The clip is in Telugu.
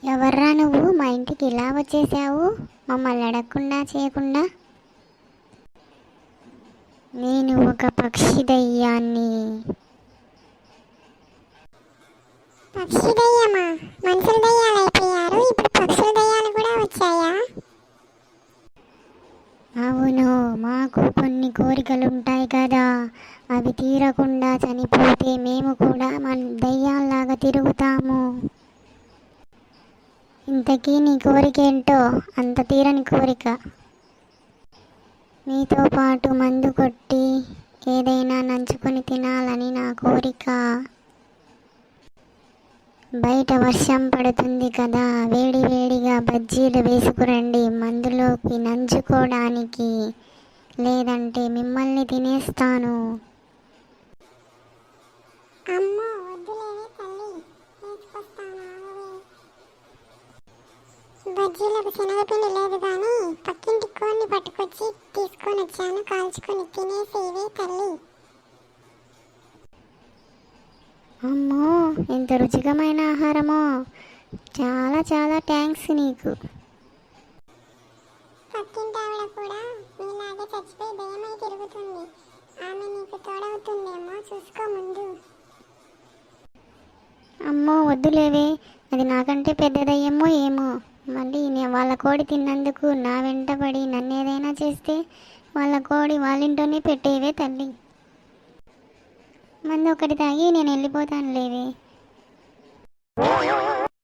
ఎవర్రా నువ్వు మా ఇంటికి ఇలా వచ్చేసావు మమ్మల్ని అడగకుండా చేయకుండా? నేను ఒక పక్షి దయ్యాన్ని. పక్షి దయ్యమా? మనుషుల దయ్యాలు అయిపోయారు, ఇప్పుడు పక్షుల దయ్యాలు కూడా వచ్చాయా? అవును, మాకు కొన్ని కోరికలుంటాయి కదా, అవి తీరకుండా చనిపోతే మేము కూడా మన దయ్యాల్లాగా తిరుగుతాము. ఇంతకీ నీ కోరికేంటో? అంత తీరని కోరిక. మీతో పాటు మందు కొట్టి ఏదైనా నంచుకొని తినాలని నా కోరిక. బయట వర్షం పడుతుంది కదా, వేడి వేడిగా బజ్జీలు వేసుకురండి మందులోకి నంచుకోవడానికి, లేదంటే మిమ్మల్ని తినేస్తాను. అమ్మో వద్దులేవే తల్లి, వేసుకొస్తాను ఆగవే. బజ్జీలకు శనగపిండి లేదు కానీ పక్కింటి కోడిని పట్టుకొచ్చి తీసుకొని వచ్చాను, కాల్చుకొని తినేసేవే తల్లి. అమ్మో, ఎంత రుచికరమైన ఆహారమో! చాలా చాలా థ్యాంక్స్ నీకు. పక్కింటి ఆవిడ కూడా మీలాగే చచ్చిపోయి దయ్యమై తిరుగుతుంది, ఆమె నీకు తోడవుతుందేమో చూసుకో ముందు. అమ్మో వద్దులేవే, అది నాకంటే పెద్దదయ్యేమో ఏమో. మళ్ళీ వాళ్ళ కోడి తిన్నందుకు నా వెంటబడి నన్నేదైనా చేస్తే వాళ్ళ కోడి వాళ్ళింట్లోనే పెట్టేవే తల్లి. మందు ఒకటి తాగి నేను వెళ్ళిపోతాను లేవే.